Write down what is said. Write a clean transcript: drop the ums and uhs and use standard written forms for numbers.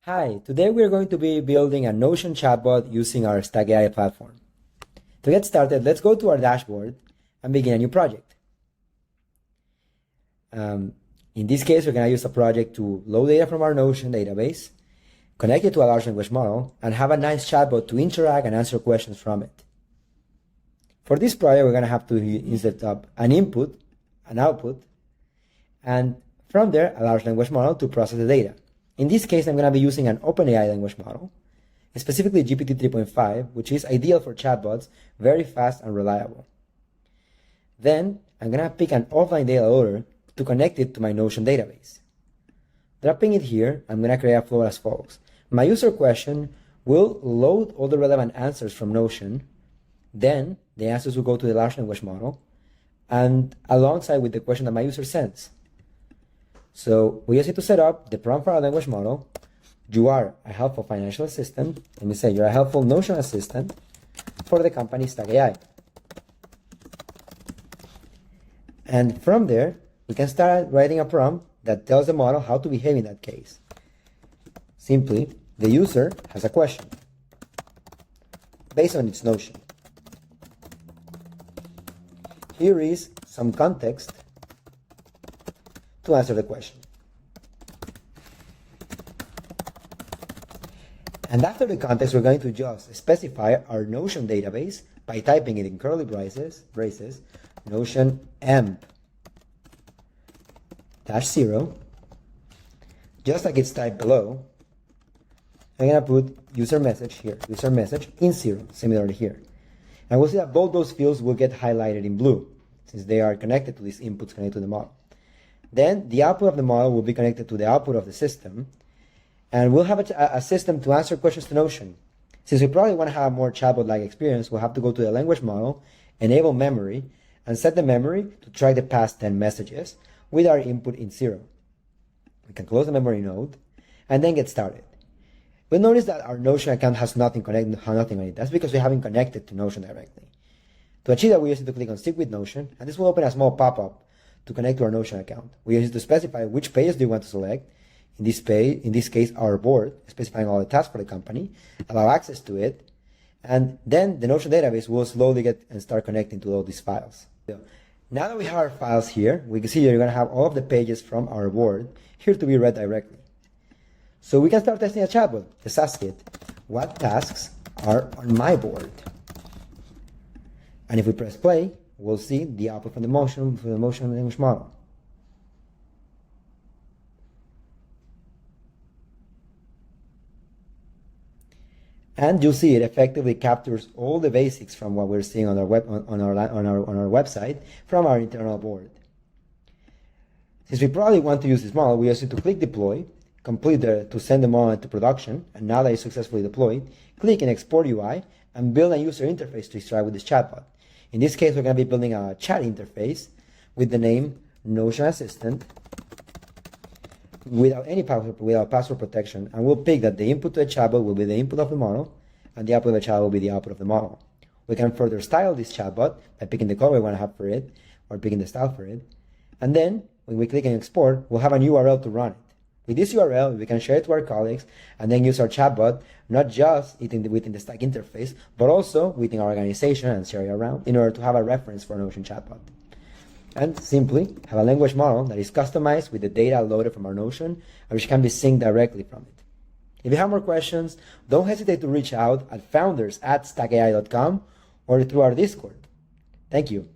Hi, today we're going to be building a Notion chatbot using our Stack AI platform. To get started, let's go to our dashboard and begin a new project. In this case, we're going to use a project to load data from our Notion database, connect it to a large language model, and have a nice chatbot to interact and answer questions from it. For this project, we're going to have to insert up an input, an output, and from there, a large language model to process the data. In this case, I'm going to be using an OpenAI language model, specifically GPT 3.5, which is ideal for chatbots, very fast and reliable. Then, I'm going to pick an offline data loader to connect it to my Notion database. Dropping it here, I'm going to create a flow as follows. My user question will load all the relevant answers from Notion. Then, the answers will go to the large language model, and alongside with the question that my user sends. So we just need to set up the prompt for our language model. You are a helpful financial assistant. Let me say you're a helpful Notion assistant for the company Stack AI. And from there, we can start writing a prompt that tells the model how to behave in that case. Simply, the user has a question based on its Notion. Here is some context to answer the question. And after the context, we're going to just specify our Notion database by typing it in curly braces, Notion emp -0, just like it's typed below. I'm going to put user message here, user message in 0, similarly here. And we'll see that both those fields will get highlighted in blue, since they are connected to these inputs connected to the model. Then the output of the model will be connected to the output of the system, and we'll have a system to answer questions to Notion. Since we probably want to have a more chatbot-like experience, we'll have to go to the language model, enable memory, and set the memory to track the past 10 messages with our input in 0. We can close the memory node and then get started. We'll notice that our Notion account has nothing on it. That's because we haven't connected to Notion directly. To achieve that, we just need to click on Stick with Notion, and this will open a small pop-up to connect to our Notion account. We need to specify which pages do you want to select. In this case, our board, specifying all the tasks for the company, allow access to it, and then the Notion database will slowly get and start connecting to all these files. So, now that we have our files here, we can see you're going to have all of the pages from our board here to be read directly. So we can start testing a chatbot. Let's ask it, what tasks are on my board? And if we press play, we'll see the output from the Notion language model. And you'll see it effectively captures all the basics from what we're seeing on our website from our internal board. Since we probably want to use this model, we just need to click deploy, to send the model into production, and now that it's successfully deployed, click in export UI and build a user interface to interact with this chatbot. In this case, we're going to be building a chat interface with the name Notion Assistant without password protection, and we'll pick that the input to the chatbot will be the input of the model, and the output of the chatbot will be the output of the model. We can further style this chatbot by picking the color we want to have for it, or picking the style for it, and then when we click on export, we'll have a URL to run it. With this URL, we can share it to our colleagues and then use our chatbot, not just within the Stack interface, but also within our organization and share it around in order to have a reference for a Notion chatbot. And simply have a language model that is customized with the data loaded from our Notion, and which can be synced directly from it. If you have more questions, don't hesitate to reach out at founders@stackai.com or through our Discord. Thank you.